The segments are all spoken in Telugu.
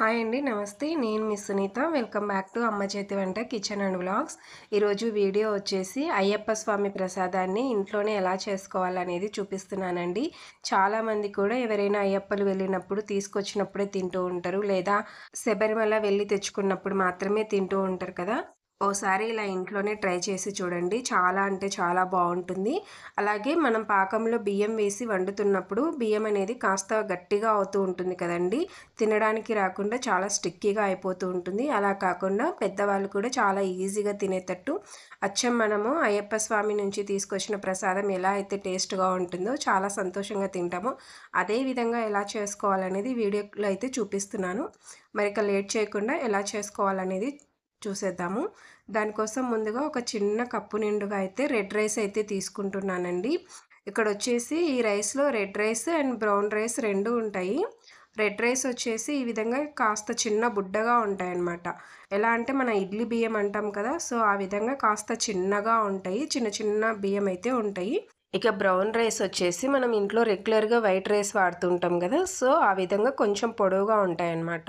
హాయ్ అండి. నమస్తే. నేను మీ సునీత. వెల్కమ్ బ్యాక్ టు అమ్మ చేతి వంట కిచెన్ అండ్ వ్లాగ్స్. ఈరోజు వీడియో వచ్చేసి అయ్యప్ప స్వామి ప్రసాదాన్ని ఇంట్లోనే ఎలా చేసుకోవాలనేది చూపిస్తున్నానండి. చాలామంది కూడా ఎవరైనా అయ్యప్పలు వెళ్ళినప్పుడు తీసుకొచ్చినప్పుడే తింటూ ఉంటారు, లేదా శబరిమల వెళ్ళి తెచ్చుకున్నప్పుడు మాత్రమే తింటూ ఉంటారు కదా. ఓసారి ఇలా ఇంట్లోనే ట్రై చేసి చూడండి. చాలా అంటే చాలా బాగుంటుంది. అలాగే మనం పాకంలో బియ్యం వేసి వండుతున్నప్పుడు బియ్యం అనేది కాస్త గట్టిగా అవుతూ ఉంటుంది కదండి. తినడానికి రాకుండా చాలా స్టిక్కీగా అయిపోతూ ఉంటుంది. అలా కాకుండా పెద్దవాళ్ళు కూడా చాలా ఈజీగా తినేటట్టు అచ్చం మనము అయ్యప్ప స్వామి నుంచి తీసుకొచ్చిన ప్రసాదం ఎలా అయితే టేస్ట్గా ఉంటుందో, చాలా సంతోషంగా తింటామో, అదే విధంగా ఎలా చేసుకోవాలనేది వీడియోలో అయితే చూపిస్తున్నాను. మరిక లేట్ చేయకుండా ఎలా చేసుకోవాలనేది చూసేద్దాము. దానికోసం ముందుగా ఒక చిన్న కప్పు నిండుగా అయితే రెడ్ రైస్ అయితే తీసుకుంటున్నానండి. ఇక్కడ వచ్చేసి ఈ రైస్లో red rice and brown rice రెండు ఉంటాయి. రెడ్ రైస్ వచ్చేసి ఈ విధంగా కాస్త చిన్న బుడ్డగా ఉంటాయన్నమాట. ఎలా అంటే మన ఇడ్లీ బియ్యం అంటాం కదా, సో ఆ విధంగా కాస్త చిన్నగా ఉంటాయి. చిన్న చిన్న బియ్యం అయితే ఉంటాయి. ఇక బ్రౌన్ రైస్ వచ్చేసి మనం ఇంట్లో రెగ్యులర్గా వైట్ రైస్ వాడుతుంటాం కదా, సో ఆ విధంగా కొంచెం పొడవుగా ఉంటాయన్నమాట.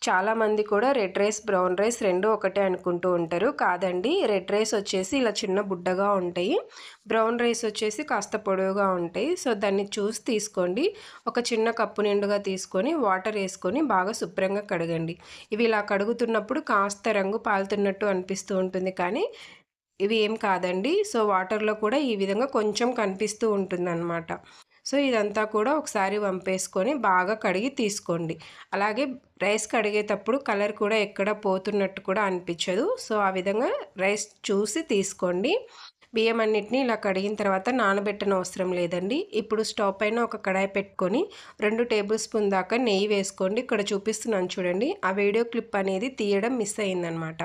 చాలామంది కూడా రెడ్ రైస్ బ్రౌన్ రైస్ రెండు ఒకటే అనుకుంటూ ఉంటారు. కాదండి, రెడ్ రైస్ వచ్చేసి ఇలా చిన్న బుడ్డగా ఉంటాయి, బ్రౌన్ రైస్ వచ్చేసి కాస్త పొడవుగా ఉంటాయి. సో దాన్ని చూసి తీసుకోండి. ఒక చిన్న కప్పు నిండుగా తీసుకొని వాటర్ వేసుకొని బాగా శుభ్రంగా కడగండి. ఇవి ఇలా కడుగుతున్నప్పుడు కాస్త రంగు పాలుతున్నట్టు అనిపిస్తూ ఉంటుంది, కానీ ఇవి ఏం కాదండి. సో వాటర్లో కూడా ఈ విధంగా కొంచెం కనిపిస్తూ ఉంటుందన్నమాట. సో ఇదంతా కూడా ఒకసారి వంపేసుకొని బాగా కడిగి తీసుకోండి. అలాగే రైస్ కడిగేటప్పుడు కలర్ కూడా ఎక్కడ పోతున్నట్టు కూడా అనిపించదు. సో ఆ విధంగా రైస్ చూసి తీసుకోండి. బియ్యం అన్నిటిని ఇలా కడిగిన తర్వాత నానబెట్టన అవసరం లేదండి. ఇప్పుడు స్టవ్ పైన ఒక కడాయి పెట్టుకొని 2 టేబుల్ స్పూన్ దాకా నెయ్యి వేసుకోండి. ఇక్కడ చూపిస్తున్నాను చూడండి. ఆ వీడియో క్లిప్ అనేది తీయడం మిస్ అయిందనమాట.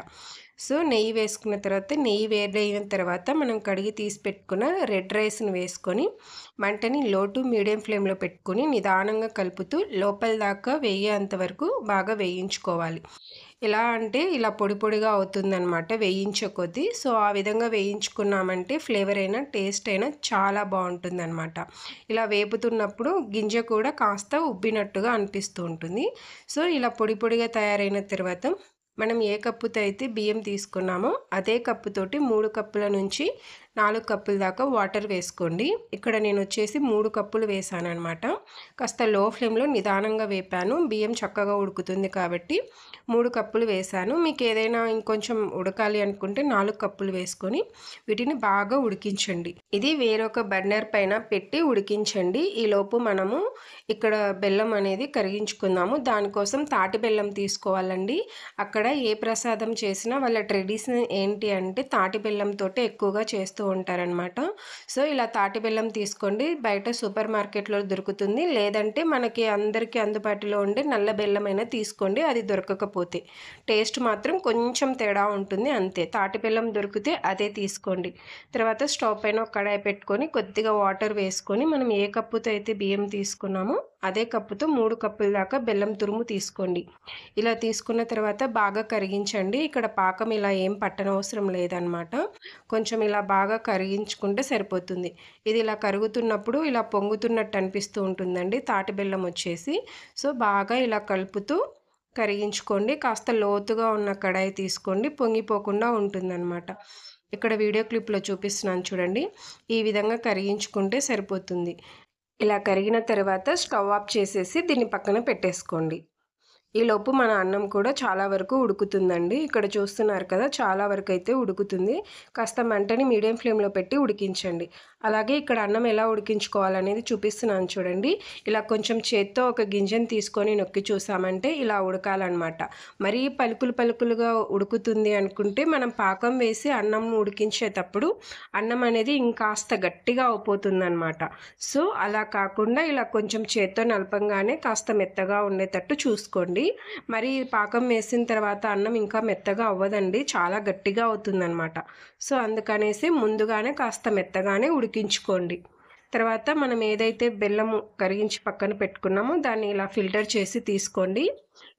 సో నెయ్యి వేసుకున్న తర్వాత నెయ్యి వేడైన తర్వాత మనం కడిగి తీసి పెట్టుకున్న రెడ్ రైస్ని వేసుకొని మంటని లో టు మీడియం ఫ్లేమ్లో పెట్టుకొని నిదానంగా కలుపుతూ లోపల దాకా వేయేంత వరకు బాగా వేయించుకోవాలి. ఎలా అంటే ఇలా పొడి పొడిగా అవుతుందన్నమాట వేయించే కొద్దీ. సో ఆ విధంగా వేయించుకున్నామంటే ఫ్లేవర్ అయినా టేస్ట్ అయినా చాలా బాగుంటుందన్నమాట. ఇలా వేపుతున్నప్పుడు గింజ కూడా కాస్త ఉబ్బినట్టుగా అనిపిస్తూ ఉంటుంది. సో ఇలా పొడి పొడిగా తయారైన తర్వాత మనం ఏ కప్పుతో అయితే బియ్యం తీసుకున్నామో అదే కప్పుతోటి 3 కప్పుల నుంచి 4 కప్పుల దాకా వాటర్ వేసుకోండి. ఇక్కడ నేను వచ్చేసి 3 కప్పులు వేసాను అనమాట. కాస్త లో ఫ్లేమ్లో నిదానంగా వేపాను. బియ్యం చక్కగా ఉడుకుతుంది కాబట్టి 3 కప్పులు వేసాను. మీకు ఏదైనా ఇంకొంచెం ఉడకాలి అనుకుంటే 4 కప్పులు వేసుకొని వీటిని బాగా ఉడికించండి. ఇది వేరొక బర్నర్ పైన పెట్టి ఉడికించండి. ఈలోపు మనము ఇక్కడ బెల్లం అనేది కరిగించుకుందాము. దానికోసం తాటి బెల్లం తీసుకోవాలండి. అక్కడ ఏ ప్రసాదం చేసినా వాళ్ళ ట్రెడిషన్ ఏంటి అంటే తాటి బెల్లంతో ఎక్కువగా చేస్తూ ఉంటారనమాట. సో ఇలా తాటి బెల్లం తీసుకోండి. బయట సూపర్ మార్కెట్లో దొరుకుతుంది, లేదంటే మనకి అందరికీ అందుబాటులో ఉండే నల్ల బెల్లం అయినా తీసుకోండి. అది దొరకకపోతే టేస్ట్ మాత్రం కొంచెం తేడా ఉంటుంది అంతే. తాటి బెల్లం దొరికితే అదే తీసుకోండి. తర్వాత స్టవ్ పైన ఒక కడాయి పెట్టుకొని కొద్దిగా వాటర్ వేసుకొని మనం ఏ కప్పుతో అయితే బియ్యం తీసుకున్నామో అదే కప్పుతో 3 కప్పుల దాకా బెల్లం తురుము తీసుకోండి. ఇలా తీసుకున్న తర్వాత బాగా కరిగించండి. ఇక్కడ పాకం ఇలా ఏం పట్టనవసరం లేదనమాట. కొంచెం ఇలా బాగా కరిగించుకుంటే సరిపోతుంది. ఇది ఇలా కరుగుతున్నప్పుడు ఇలా పొంగుతున్నట్టు అనిపిస్తూ ఉంటుందండి తాటి బెల్లం వచ్చేసి. సో బాగా ఇలా కలుపుతూ కరిగించుకోండి. కాస్త లోతుగా ఉన్న కడాయి తీసుకోండి, పొంగిపోకుండా ఉంటుందన్నమాట. ఇక్కడ వీడియో క్లిప్లో చూపిస్తున్నాను చూడండి. ఈ విధంగా కరిగించుకుంటే సరిపోతుంది. ఇలా కరిగిన తర్వాత స్టవ్ ఆఫ్ చేసేసి దీన్ని పక్కన పెట్టేసుకోండి. ఈలోపు మన అన్నం కూడా చాలా వరకు ఉడుకుతుందండి. ఇక్కడ చూస్తున్నారు కదా, చాలా వరకు అయితే ఉడుకుతుంది. కాస్త మంటని మీడియం ఫ్లేమ్లో పెట్టి ఉడికించండి. అలాగే ఇక్కడ అన్నం ఎలా ఉడికించుకోవాలనేది చూపిస్తున్నాను చూడండి. ఇలా కొంచెం చేత్తో ఒక గింజను తీసుకొని నొక్కి చూసామంటే ఇలా ఉడకాలన్నమాట. మరీ పలుకులు పలుకులుగా ఉడుకుతుంది అనుకుంటే మనం పాకం వేసి అన్నం ఉడికించేటప్పుడు అన్నం అనేది ఇంకాస్త గట్టిగా అయిపోతుందన్నమాట. సో అలా కాకుండా ఇలా కొంచెం చేత్తో నలపంగానే కాస్త మెత్తగా ఉండేటట్టు చూసుకోండి. మరి పాకం వేసిన తర్వాత అన్నం ఇంకా మెత్తగా అవ్వదండి, చాలా గట్టిగా అవుతుందన్నమాట. సో అందుకనేసి ముందుగానే కాస్త మెత్తగానే ఉడికించుకోండి. తర్వాత మనం ఏదైతే బెల్లము కరిగించి పక్కన పెట్టుకున్నామో దాన్ని ఇలా ఫిల్టర్ చేసి తీసుకోండి.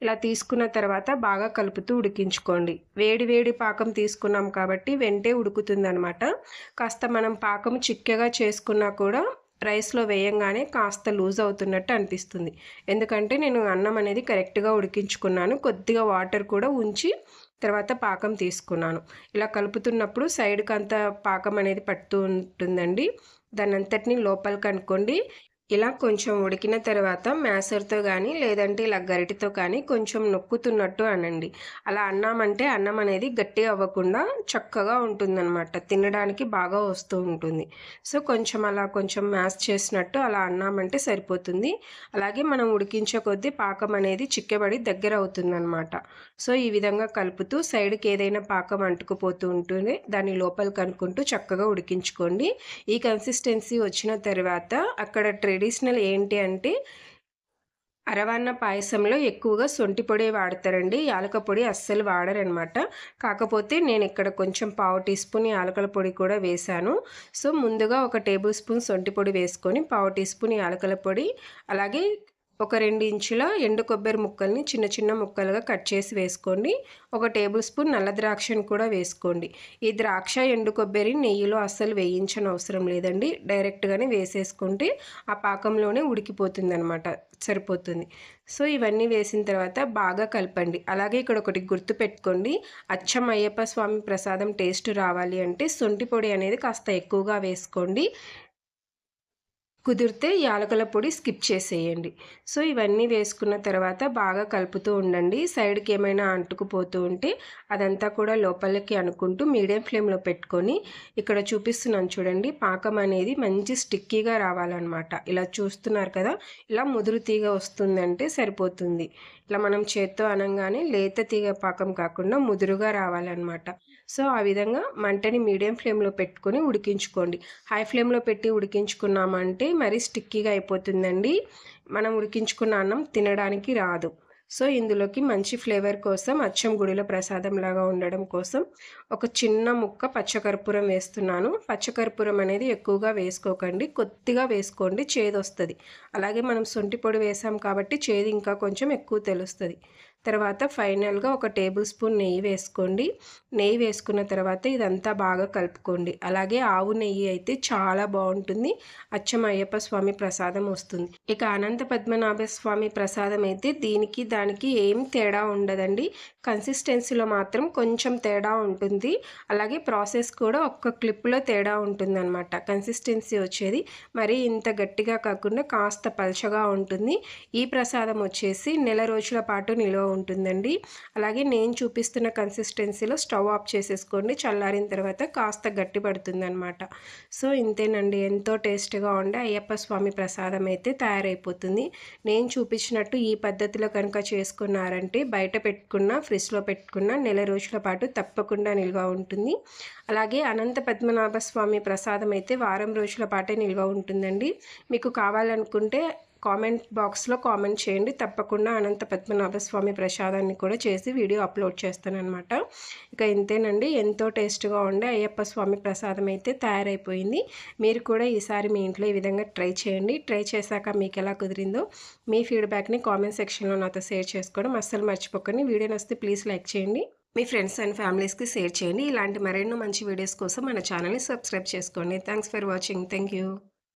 ఇలా తీసుకున్న తర్వాత బాగా కలుపుతూ ఉడికించుకోండి. వేడి వేడి పాకం తీసుకున్నాం కాబట్టి వెంటే ఉడుకుతుందనమాట. కాస్త మనం పాకం చిక్కగా చేసుకున్నా కూడా రైస్‌లో వేయంగానే కాస్త లూజ్ అవుతున్నట్టు అనిపిస్తుంది. ఎందుకంటే నేను అన్నం అనేది కరెక్ట్‌గా ఉడికించుకున్నాను. కొద్దిగా వాటర్ కూడా ఉంచి తర్వాత పాకం తీసుకున్నాను. ఇలా కలుపుతున్నప్పుడు సైడ్‌కంతా పాకం అనేది పడుతూ ఉంటుందండి. దాన్నంతటిని లోపలికనుకోండి. ఇలా కొంచెం ఉడికిన తర్వాత మ్యాషర్‌తో గానీ, లేదంటే ఇలా గరిటెతో కానీ కొంచెం నొక్కుతున్నట్టు అనండి. అలా అన్నామంటే అన్నం అనేది గట్టిగా అవ్వకుండా చక్కగా ఉంటుందనమాట. తినడానికి బాగా వస్తూ ఉంటుంది. సో, కొంచెం మ్యాష్ చేసినట్టు అలా అన్నామంటే సరిపోతుంది. అలాగే మనం ఉడికించే కొద్దీ పాకం అనేది చిక్కబడి దగ్గరవుతుందనమాట. సో, ఈ విధంగా కలుపుతూ సైడ్‌కి ఏదైనా పాకం అంటుకుపోతూ ఉంటుంది. దాన్ని లోపలికి అనుకుంటూ చక్కగా ఉడికించుకోండి. ఈ కన్సిస్టెన్సీ వచ్చిన తర్వాత అక్కడ ట్రెడిషనల్ ఏంటి అంటే అరవన్న పాయసంలో ఎక్కువగా సొంటి పొడే వాడతారండి. యాలక పొడి అస్సలు వాడరనమాట. కాకపోతే నేనిక్కడ కొంచెం పావు టీ స్పూన్ యాలకుల పొడి కూడా వేశాను. సో, ముందుగా ఒక టేబుల్ స్పూన్ సొంటి పొడి వేసుకొని, పావు టీ స్పూన్ యాలకుల పొడి, అలాగే ఒక 2 ఇంచుల ఎండు కొబ్బరి ముక్కల్ని చిన్న చిన్న ముక్కలుగా కట్ చేసి వేసుకోండి. ఒక టేబుల్ స్పూన్ నల్ల ద్రాక్షను కూడా వేసుకోండి. ఈ ద్రాక్ష, ఎండు కొబ్బరి నెయ్యిలో అస్సలు వేయించనవసరం లేదండి. డైరెక్ట్‌గానే వేసేసుకుంటే ఆ పాకంలోనే ఉడికిపోతుందనమాట. సరిపోతుంది. సో, ఇవన్నీ వేసిన తర్వాత బాగా కలపండి. అలాగే ఇక్కడ ఒకటి గుర్తుపెట్టుకోండి. అచ్చం అయ్యప్ప స్వామి ప్రసాదం టేస్ట్ రావాలి అంటే శొంఠి పొడి అనేది కాస్త ఎక్కువగా వేసుకోండి. కుదిరితే యాలకుల పొడి స్కిప్ చేసేయండి. సో, ఇవన్నీ వేసుకున్న తర్వాత బాగా కలుపుతూ ఉండండి. సైడ్‌కి ఏమైనా అంటుకుపోతూ ఉంటే అదంతా కూడా లోపలికి అనుకుంటూ మీడియం ఫ్లేమ్‌లో పెట్టుకొని, ఇక్కడ చూపిస్తున్నాను చూడండి, పాకం అనేది మంచి స్టిక్కీగా రావాలనమాట. ఇలా చూస్తున్నారు కదా! ఇలా ముదురు తీగ వస్తుందంటే సరిపోతుంది. ఇలా మనం చేత్తో అనంగానే లేత తీగ పాకం కాకుండా ముదురుగా రావాలనమాట. సో, ఆ విధంగా మంటని మీడియం ఫ్లేమ్‌లో పెట్టుకొని ఉడికించుకోండి. హై ఫ్లేమ్‌లో పెట్టి ఉడికించుకున్నామంటే మరీ స్టిక్కీగా అయిపోతుందండి. మనం ఉడికించుకున్న అన్నం తినడానికి రాదు. సో, ఇందులోకి మంచి ఫ్లేవర్ కోసం అచ్చం గుడిలో ప్రసాదంలాగా ఉండడం కోసం ఒక చిన్న ముక్క పచ్చకర్పూరం వేస్తున్నాను. పచ్చకర్పూరం అనేది ఎక్కువగా వేసుకోకండి. కొద్దిగా వేసుకోండి, చేదొస్తది. అలాగే మనం శొంఠి పొడి వేసాం కాబట్టి చేదు ఇంకా కొంచెం ఎక్కువ తెలుస్తది. తర్వాత ఫైనల్‌గా ఒక టేబుల్ స్పూన్ నెయ్యి వేసుకోండి. నెయ్యి వేసుకున్న తర్వాత ఇదంతా బాగా కలుపుకోండి. అలాగే ఆవు నెయ్యి అయితే చాలా బావుంటుంది. అచ్చం అయ్యప్ప స్వామి ప్రసాదం వస్తుంది. ఇక అనంత పద్మనాభ స్వామి ప్రసాదం అయితే దీనికి, దానికి ఏం తేడా ఉండదండి. కన్సిస్టెన్సీలో మాత్రం కొంచెం తేడా ఉంటుంది. అలాగే ప్రాసెస్ కూడా ఒక్క క్లిప్‌లో తేడా ఉంటుందనమాట. కన్సిస్టెన్సీ వచ్చేది మరీ ఇంత గట్టిగా కాకుండా కాస్త పల్చగా ఉంటుంది. ఈ ప్రసాదం వచ్చేసి నెల రోజుల పాటు నిలువ ఉంటుందండి. అలాగే నేను చూపిస్తున్న కన్సిస్టెన్సీలో స్టవ్ ఆఫ్ చేసేసుకోండి. చల్లారిన తర్వాత కాస్త గట్టి పడుతుందనమాట. సో, ఇంతేనండి. ఎంతో టేస్ట్‌గా ఉండే అయ్యప్ప స్వామి ప్రసాదం అయితే తయారైపోతుంది. నేను చూపించినట్టు ఈ పద్ధతిలో కనుక చేసుకున్నారంటే బయట పెట్టుకున్న, ఫ్రిడ్జ్‌లో పెట్టుకున్న నెల రోజుల పాటు తప్పకుండా నిల్వ ఉంటుంది. అలాగే అనంత పద్మనాభ స్వామి ప్రసాదం అయితే వారం రోజుల పాటే నిల్వ ఉంటుందండి. మీకు కావాలనుకుంటే కామెంట్ బాక్స్‌లో కామెంట్ చేయండి. తప్పకుండా అనంత పద్మనాభ స్వామి ప్రసాదాన్ని కూడా చేసి వీడియో అప్లోడ్ చేస్తాననమాట. ఇక ఇంతేనండి. ఎంతో టేస్ట్‌గా ఉండే అయ్యప్ప స్వామి ప్రసాదం అయితే తయారైపోయింది. మీరు కూడా ఈసారి మీ ఇంట్లో ఈ విధంగా ట్రై చేయండి. ట్రై చేశాక మీకెలా కుదిరిందో మీ ఫీడ్‌బ్యాక్‌ని కామెంట్ సెక్షన్‌లో నాతో షేర్ చేసుకోవడం అస్సలు మర్చిపోకండి. వీడియో నచ్చితే ప్లీజ్ లైక్ చేయండి. మీ ఫ్రెండ్స్ అండ్ ఫ్యామిలీస్‌కి షేర్ చేయండి. ఇలాంటి మరెన్నో మంచి వీడియోస్ కోసం మన ఛానల్‌ని సబ్స్క్రైబ్ చేసుకోండి. Thanks for watching. Thank you.